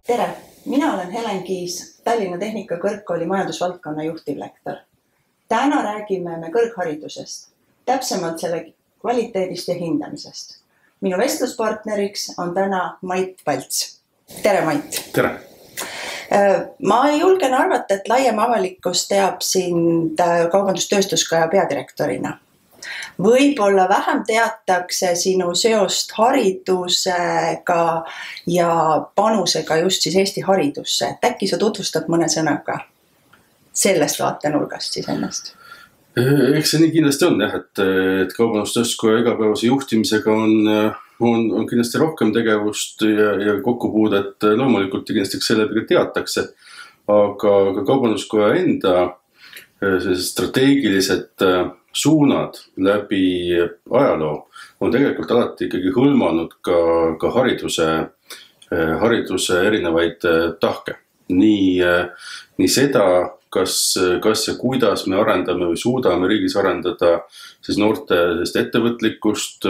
Tere! Mina olen Helen Kiis, Tallinna Tehnikakõrgkooli majandusvaldkonna juhtivlektor. Täna räägime me kõrgharidusest, täpsemalt selle kvaliteedist ja hindamisest. Minu vestluspartneriks on täna Mait Palts. Tere, Mait! Tere! Ma julgen arvata, et laiem avalikkus teab sind Kaubandus-Tööstuskoja peadirektorina. Võib-olla vähem teatakse sinu seost haridusega ja panusega just siis Eesti haridusse. Äkki sa tutvustad mõne sõnaga sellest vaatenurgast siis ennast? Eks see nii kindlasti on, et Kaubandus-Tööstuskoja igapäevase juhtimisega on kindlasti rohkem tegevust ja kokkupuudet loomulikult ja kindlasti sellega teatakse. Aga Kaubanduskoja enda strateegilised suunad läbi ajaloo on tegelikult alati ikkagi hõlmanud ka hariduse erinevaid tahke. Nii seda, kas ja kuidas me arendame või suudame riigis arendada siis noorte ettevõtlikkust,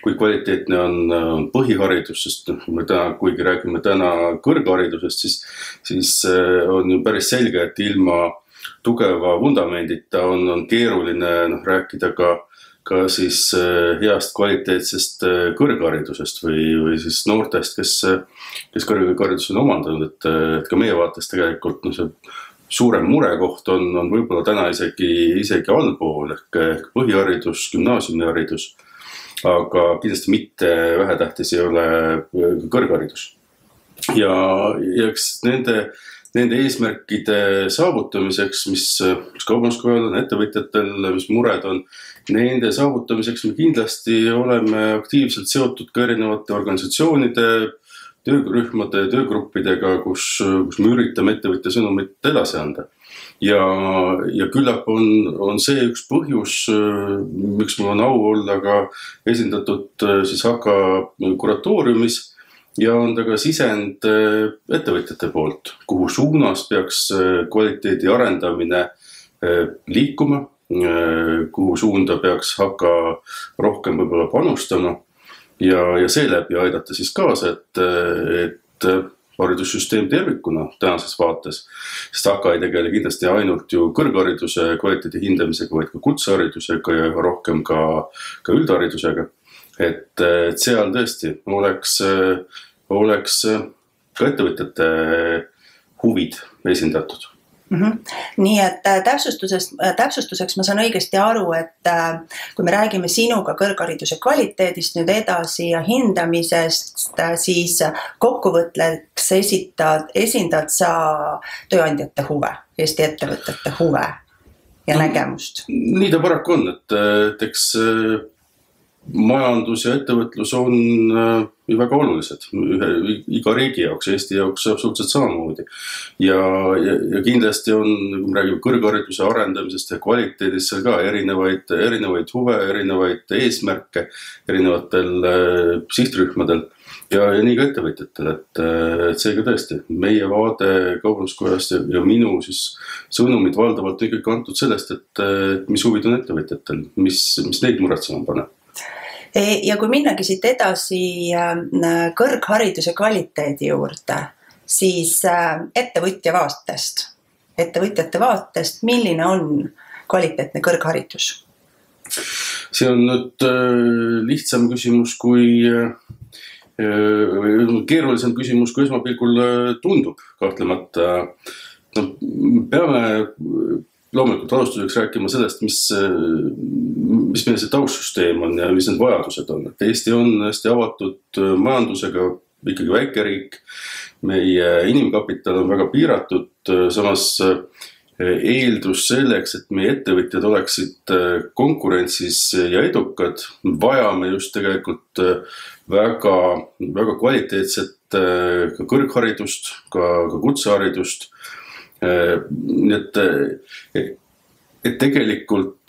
kui kvaliteetne on põhiharidus, sest me kuigi räägime täna kõrgharidusest, siis on ju päris selge, et ilma tugeva vundamendita on keeruline rääkida ka siis heast kvaliteetsest kõrgharidusest või siis noortest, kes kõrgharidus on omandanud, et ka meie vaates tegelikult see suurem murekoht on võib-olla täna isegi allpool ehk põhiharidus, gümnaasiumiharidus, aga kindlasti mitte vähetähtis ei ole kõrgharidus. Ja eks nende eesmärkide saavutamiseks, mis Kaubanduskojal on, ettevõtjatel, mis mured on, nende saavutamiseks me kindlasti oleme aktiivselt seotud ka erinevate organisatsioonide, töörühmade, töögruppidega, kus me üritame ettevõtja sõnumit edasi anda. Ja küllap on see üks põhjus, miks mul on au olla ka esindatud siis HAKA kuratooriumis ja on ta ka sisend ettevõtjate poolt, kuhu suunas peaks kvaliteedi arendamine liikuma, kuhu suunda peaks HAKA rohkem võib-olla panustama ja seeläbi aidata siis kaasa, et haridussüsteem tervikuna tänases vaates, sest HAKA ei tegele kindlasti ainult ju kõrghariduse kvaliteedi hindamisega, vaid ka kutseharidusega ja rohkem ka üldharidusega. Et seal tõesti oleks ka ettevõtjate huvid esindatud. Nii et täpsustuseks ma saan õigesti aru, et kui me räägime sinuga kõrghariduse kvaliteedist nüüd edasi ja hindamisest, siis kokkuvõtleks esindad sa tööandjate huve, Eesti ettevõtete huve ja nägemust. Nii ta paraku on, et eks majandus ja ettevõtlus on väga olulised iga riigi jaoks, Eesti jaoks absoluutselt samamoodi. Ja kindlasti on, kui me räägime kõrghariduse arendamisest ja kvaliteedist, seal ka erinevaid huve, erinevaid eesmärke erinevatel sihtrühmadel ja nii ka ettevõtjatel. Et seega tõesti, meie vaade Kaubanduskojast ja minu siis sõnumid valdavalt ikkagi antud sellest, et mis huvid on ettevõtjatel, mis neid muretsema paneb. Ja kui minnagi siit edasi kõrghariduse kvaliteedi juurde, siis ettevõtjate vaatest, milline on kvaliteetne kõrgharidus? See on nüüd lihtsam küsimus keerulisem küsimus, kui esmapilgul tundub kahtlemata. Peame loomulikult alustuseks rääkima sellest, mis meil see taustsüsteem on ja mis need vajadused on. Et Eesti on hästi avatud majandusega, ikkagi väike riik, meie inimkapital on väga piiratud, samas eeldus selleks, et meie ettevõtjad oleksid konkurentsis ja edukad, vajame just tegelikult väga, väga kvaliteetset ka kõrgharidust, ka kutseharidust. Et tegelikult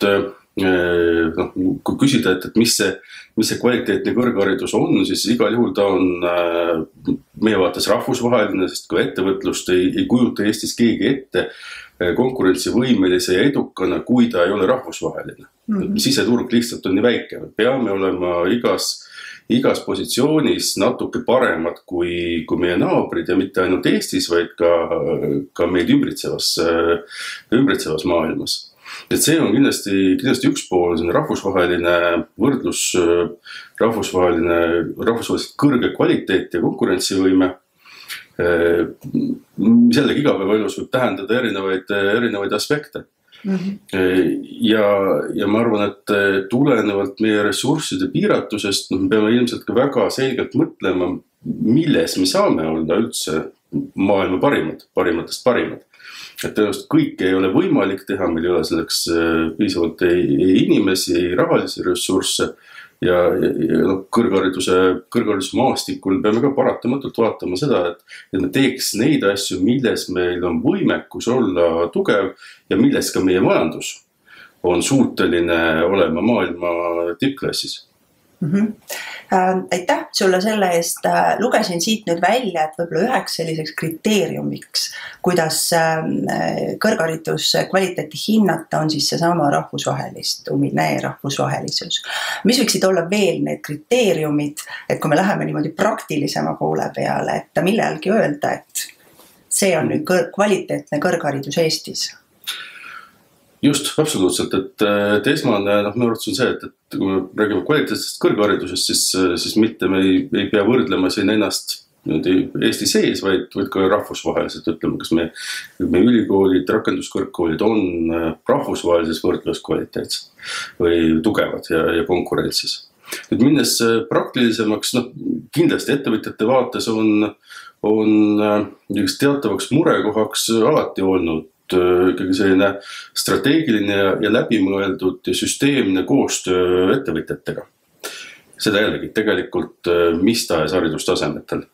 kui küsida, et mis see kvaliteetne kõrgharidus on, siis igal juhul ta on meie vaates rahvusvaheline, sest kui ettevõtlust ei kujuta Eestis keegi ette konkurentsivõimelise ja edukana, kui ta ei ole rahvusvaheline. Siseturg lihtsalt on nii väike. Peame olema igas igas positsioonis natuke paremad kui meie naabrid ja mitte ainult Eestis, vaid ka meid ümbritsevas maailmas. Et see on kindlasti üks pool, see on rahvusvaheline võrdlus, rahvusvaheliselt kõrge kvaliteet ja konkurentsivõime. Mis jällegi igapäevaelus võib tähendada erinevaid aspekte. Ja ma arvan, et tulenevalt meie ressursside piiratusest me peame ilmselt ka väga selgelt mõtlema, milles me saame olla üldse maailma parimatest parimad. Et tõenäoliselt kõike ei ole võimalik teha, meil ei ole selleks piisavalt ei inimesi, ei rahalisi ressursse ja kõrghariduse maastikul peame ka paratamatult vaatama seda, et me teeks neid asju, milles meil on võimekus olla tugev ja milles ka meie majandus on suuteline olema maailma tippklassis. Aitäh sulle selle eest. Lugesin siit nüüd välja, et võib-olla üheks selliseks kriteeriumiks, kuidas kõrghariduse kvaliteeti hinnata, on siis seesama rahvusvahelisus. Mis võiksid olla veel need kriteeriumid, et kui me läheme niimoodi praktilisema poole peale, et millelgi öelda, et see on nüüd kvaliteetne kõrgharidus Eestis? Just, absoluutselt, et esmane, minu arvates on see, et kui me räägime kvaliteetsest kõrgharidusest, siis mitte me ei pea võrdlema siin ennast Eesti sees, vaid ka rahvusvaheliselt ütleme, kas meie ülikoolid, rakenduskõrgkoolid on rahvusvahelises võrdlus kvaliteetsed või tugevad ja konkurentsis. Nüüd minnes praktilisemaks, kindlasti ettevõtjate vaates on teatavaks murekohaks alati olnud ikkagi selline strateegiline ja läbimõeldud ja süsteemne koostöö ettevõtjatega. Seda jällegi tegelikult mis tahes haridustasemetel.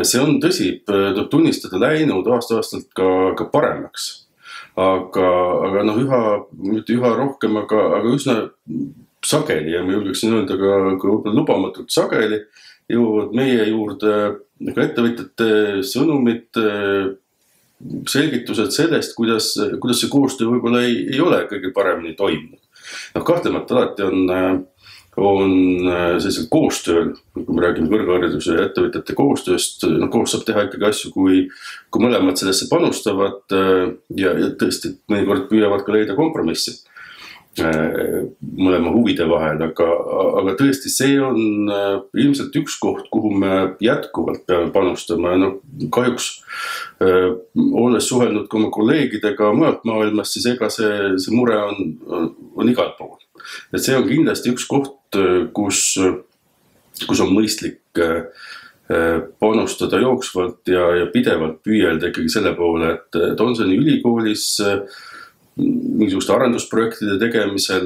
See on tõsi, tuleb tunnistada läinud aasta-aastalt ka paremaks. Aga üha rohkem, aga üsna sageli ja ma julgeksin öelda ka lubamatult sageli jõuavad meie juurde ettevõtjate sõnumid, selgitused sellest, kuidas see koostöö võib-olla ei ole kõige paremini toimunud. Kahtlemata alati on sellisel koostööl, kui me räägime kõrghariduse ja ettevõtjate koostööst, koos saab teha ikkagi asju, kui mõlemad sellesse panustavad ja tõesti mõnikord püüavad ka leida kompromissi mõlema huvide vahel, aga tõesti see on ilmselt üks koht, kuhu me jätkuvalt peame panustama. Kahjuks olles suhelnud ka oma kolleegidega mujalt maailmast, siis ega see mure on igal pool. Et see on kindlasti üks koht, kus on mõistlik panustada jooksvalt ja pidevalt püüelda ikkagi selle poole, et on see nii ülikoolis mingisuguste arendusprojektide tegemisel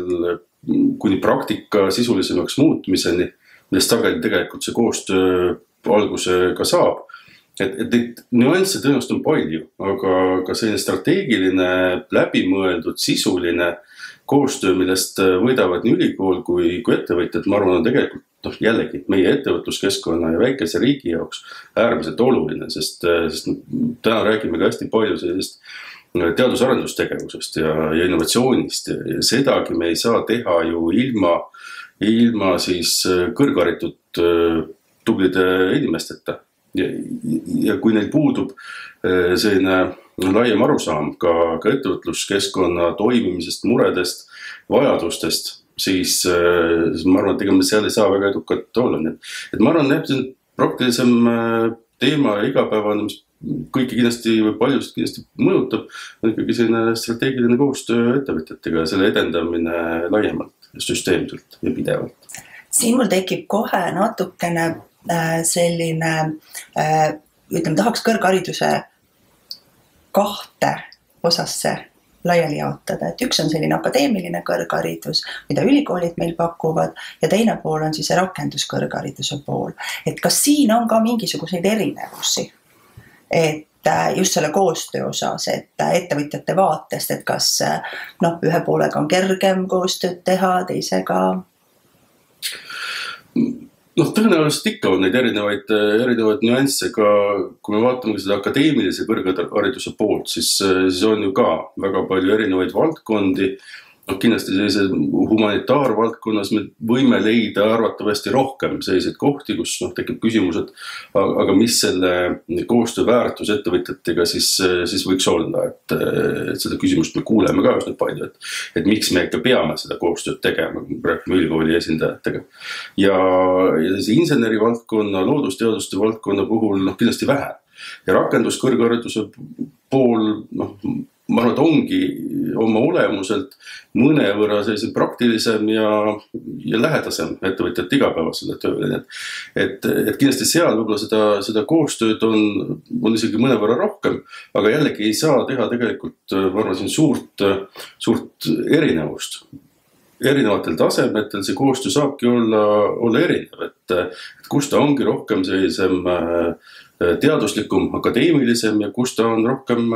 kuni praktika sisulisemaks muutmiseni, millest sageli tegelikult see koostöö alguse ka saab. Et nüansse tõenäoliselt on palju, aga selline strateegiline, läbimõeldud, sisuline koostöö, millest võidavad nii ülikool kui ettevõtjad, ma arvan, on tegelikult jällegi meie ettevõtluskeskkonna ja väikese riigi jaoks äärmiselt oluline, sest täna räägime ka hästi palju sellisest teadus-arendustegevusest ja innovatsioonist ja sedagi me ei saa teha ju ilma siis kõrgharitud tublide inimesteta. Ja kui neil puudub selline laiem arusaam ka ettevõtluskeskkonna toimimisest, muredest, vajadustest, siis ma arvan, et ega me seal ei saa väga edukat olla. Et ma arvan, et praktilisem teema ja igapäevane, mis kõiki kindlasti või paljusid kindlasti mõjutab, on ikkagi selline strateegiline koostöö ettevõtjatega ja selle edendamine laiemalt, süsteemselt ja pidevalt. Siin mul tekib kohe natukene selline, tahaks kõrghariduse kahte osasse laiali jaotada, et üks on selline akadeemiline kõrgharidus, mida ülikoolid meil pakuvad ja teine pool on siis rakenduskõrghariduse pool. Et kas siin on ka mingisuguseid erinevusi? Et just selle koostöö osas, et ettevõtjate vaatest, et kas ühe poolega on kergem koostööd teha, teisega? Tõenäoliselt ikka on neid erinevaid nüansse ka, kui me vaatame seda akadeemilise kõrghariduse poolt, siis on ju ka väga palju erinevaid valdkondi kindlasti sellise humanitaarvaldkonnas me võime leida arvatavasti rohkem selliseid kohti, kus tekib küsimus, aga mis selle koostöö väärtus ettevõtjatega siis võiks olla, et seda küsimust me kuuleme ka üsna palju, et miks me ikka peame seda koostööd tegema, kui me räägime ülikooli esindajatega. Ja sellise insenerivaldkonna, loodusteaduste valdkonna puhul kindlasti vähe. Ja rakenduskõrghariduse pool, ma arvan, et ongi oma olemuselt mõnevõrra sellise praktilisem ja lähedasem ettevõtjat igapäevasele tööle. Et kindlasti seal võib-olla seda koostööd on isegi mõnevõrra rohkem, aga jällegi ei saa teha tegelikult, ma arvan, siin suurt erinevust. Erinevatel tasemetel see koostöö saabki olla erinev, et kus ta ongi rohkem sellisem teaduslikum, akadeemilisem ja kus ta on rohkem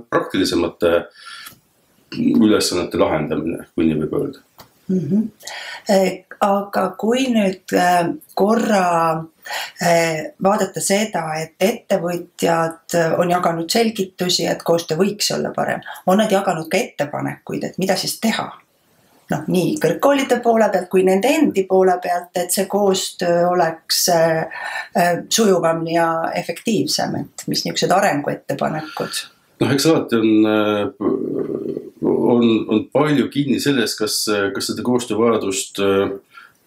praktilisemate ülesannete lahendamine, kui nii võib öelda. Aga kui nüüd korra vaadata seda, et ettevõtjad on jaganud selgitusi, et koostöö võiks olla parem, on nad jaganud ka ettepanekuid, et mida siis teha? Nii kõrgkoolide poole pealt kui nende endi poole pealt, et see koostöö oleks sujuvam ja efektiivsem, et mis niisugused arenguettepanekud? Eks alati on palju kinni selles, kas seda koostöövajadust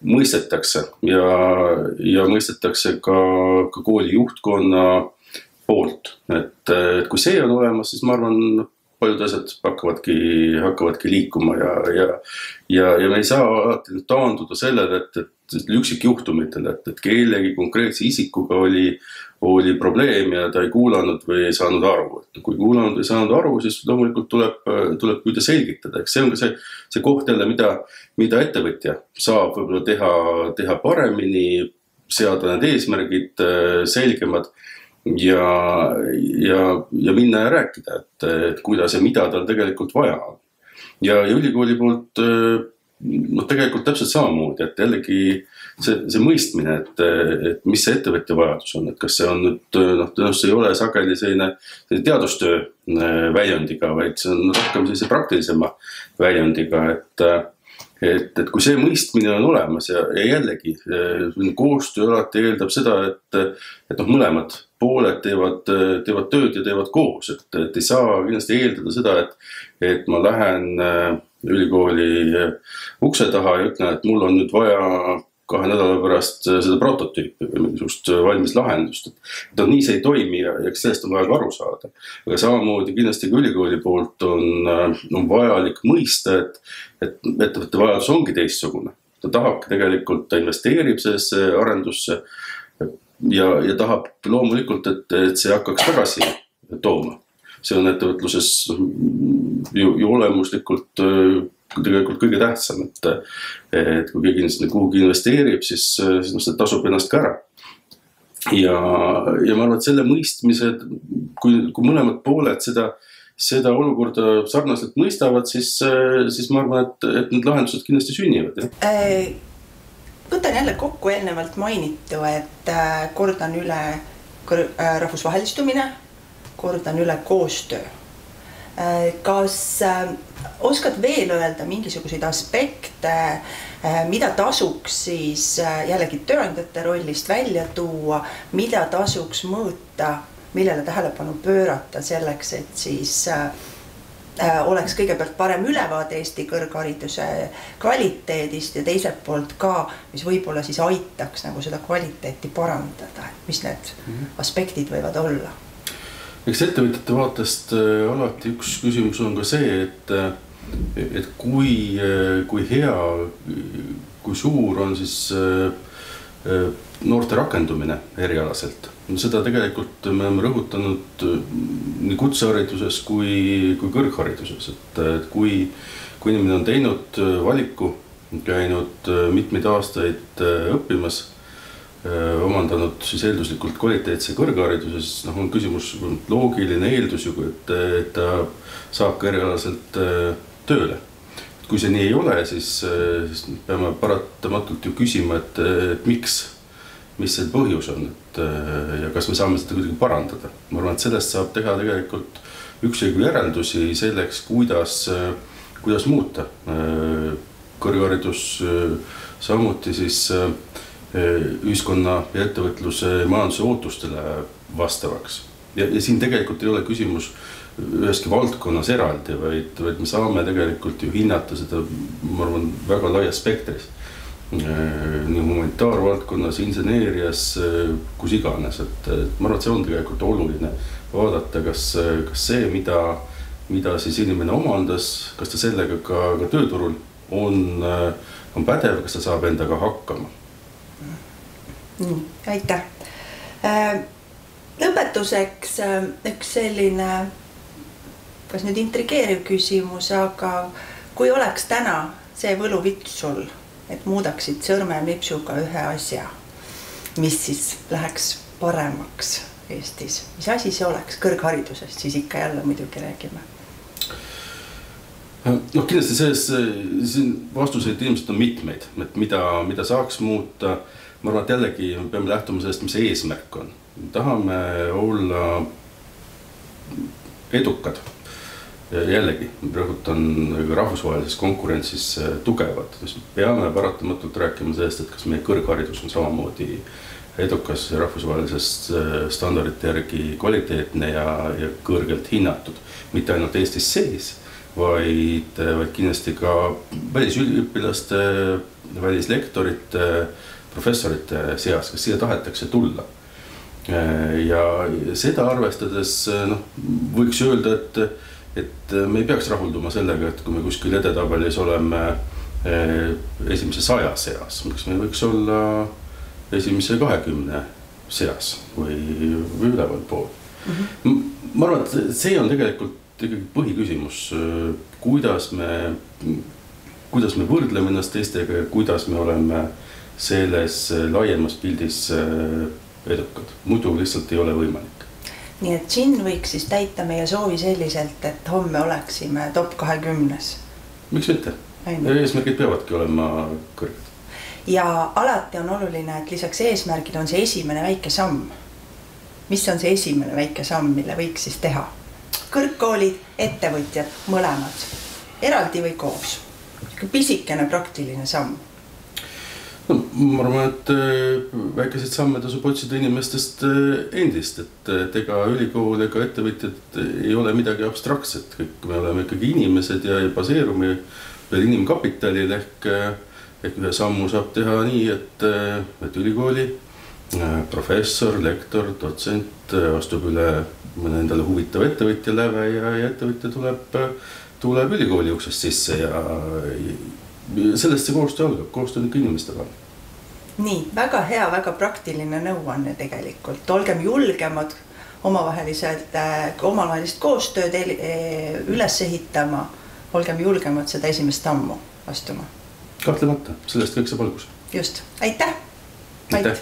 mõistetakse ja mõistetakse ka kooli juhtkonna poolt. Et kui see on olemas, siis ma arvan, paljud asjad hakkavadki liikuma ja me ei saa alati taanduda sellele, et üksikjuhtumitel, et kellegi konkreetse isikuga oli probleem ja ta ei kuulanud või ei saanud aru. Et kui kuulanud või saanud aru, siis loomulikult tuleb püüda selgitada. See on ka see koht jälle, mida ettevõtja saab võib-olla teha paremini, seada need eesmärgid selgemad ja minna ja rääkida, et kuidas ja mida tal tegelikult vaja on. Ja ülikooli poolt tegelikult täpselt samamoodi, et jällegi see mõistmine, et mis see ettevõtja vajadus on, et kas see on nüüd, tõenäoliselt ei ole sageli selline teadustöö väljundiga, vaid see on rohkem sellise praktilisema väljundiga, et kui see mõistmine on olemas ja jällegi koostöö alati eeldab seda, et mõlemad pooled teevad tööd ja teevad koos, et ei saa kindlasti eeldada seda, et ma lähen ülikooli ukse taha ja ütlen, et mul on nüüd vaja 2 nädala pärast seda prototüüpi või mingisugust valmis lahendust. Et nii see ei toimi ja sellest on vaja aru saada. Aga samamoodi kindlasti ka ülikooli poolt on vajalik mõista, et ettevõtte vajadus ongi teistsugune. Ta tahabki tegelikult, ta investeerib sellesse arendusse ja tahab loomulikult, et see hakkaks tagasi tooma. See on ettevõtluses ju olemuslikult tegelikult kõige tähtsam, et kui keegi kuhugi investeerib, siis see tasub ennast ka ära. Ja ma arvan, et selle mõistmise, kui mõlemad pooled seda olukorda sarnaselt mõistavad, siis ma arvan, et need lahendused kindlasti sünnivad. Võtan jälle kokku eelnevalt mainitu, et kordan üle rahvusvahelistumine, kordan üle koostöö. Kas oskad veel öelda mingisuguseid aspekte, mida tasuks siis jällegi tööandjate rollist välja tuua, mida tasuks mõõta, millele tähelepanu pöörata selleks, et siis oleks kõigepealt parem ülevaade Eesti kõrghariduse kvaliteedist ja teiselt poolt ka, mis võib-olla siis aitaks nagu seda kvaliteeti parandada, mis need aspektid võivad olla? Eks ettevõtjate vaatest alati üks küsimus on ka see, et kui hea, kui suur on siis noorte rakendumine erialaselt. Seda tegelikult me oleme rõhutanud nii kutsehariduses kui kõrghariduses, et kui inimene on teinud valiku, käinud mitmeid aastaid õppimas, omandanud siis eelduslikult kvaliteetse kõrghariduse, siis on küsimus loogiline eeldus ju, et ta saab ka erialaselt tööle. Kui see nii ei ole, siis peame paratamatult ju küsima, et miks, mis see põhjus on ja kas me saame seda kuidagi parandada. Ma arvan, et sellest saab teha tegelikult üksjagu järeldusi selleks, kuidas muuta kõrgharidus samuti siis ühiskonna ja ettevõtluse majanduse ootustele vastavaks. Ja siin tegelikult ei ole küsimus üheski valdkonnas eraldi, vaid me saame tegelikult ju hinnata seda, ma arvan, väga laia spektris. Nii humanitaarvaldkonnas, inseneerias, kus iganes. Ma arvan, et see on tegelikult oluline vaadata, kas see, mida siis inimene omandas, kas ta sellega ka tööturul on pädev, kas ta saab endaga hakkama. Aitäh. Lõpetuseks üks selline, kas nüüd intrigeeriv küsimus, aga kui oleks täna see võluvits sul, et muudaksid sõrmenipsuga ühe asja, mis siis läheks paremaks Eestis? Mis asi see oleks kõrgharidusest, siis ikka jälle muidugi räägime? Kindlasti siin vastuseid ilmselt on mitmeid, et mida saaks muuta. Ma arvan, et jällegi peame lähtuma sellest, mis see eesmärk on. Tahame olla edukad. Jällegi, rõhutan rahvusvahelises konkurentsis tugevad. Peame paratamatult rääkima sellest, et kas meie kõrgharidus on samamoodi edukas rahvusvahelisest standardite järgi kvaliteetne ja kõrgelt hinnatud. Mitte ainult Eestis sees, vaid kindlasti ka välisüliõpilaste, välislektorite, professorite seas, kas siia tahetakse tulla. Ja seda arvestades võiks öelda, et me ei peaks rahulduma sellega, et kui me kuskil edetabelis oleme esimese 100 seas, miks me võiks olla esimese 20 seas või üleval pool. Ma arvan, et see on tegelikult põhiküsimus, kuidas me võrdleme ennast teistega ja kuidas me oleme selles laiemas pildis edukad. Muidu lihtsalt ei ole võimalik. Nii et siin võiks siis täita meie soovi selliselt, et homme oleksime top 20. Miks mitte? Eesmärgid peavadki olema kõrged. Ja alati on oluline, et lisaks eesmärgid on see esimene väike samm. Mis on see esimene väike samm, mille võiks siis teha? Kõrgkoolid, ettevõtjad, mõlemad. Eraldi või koos. Pisikene praktiline samm. Ma arvan, et väikeseid samme tasub otsida inimestest endist, et ega ülikool ega ettevõtjad ei ole midagi abstraktset. Kõik me oleme ikkagi inimesed ja baseerume veel inimkapitalil ehk ühe sammu saab teha nii, et ülikooli professor, lektor, dotsent astub üle endale huvitav ettevõtja läve ja ettevõtja tuleb ülikooli uksest sisse ja sellest see koostöö algab, koostöö on ikka inimeste vahel. Nii, väga hea, väga praktiline nõuanne tegelikult. Olgem julgemad omavahelist koostööd üles ehitama, olgem julgemad seda esimest sammu astuma. Kahtlemata, sellest kõik saab algus. Just, aitäh! Aitäh!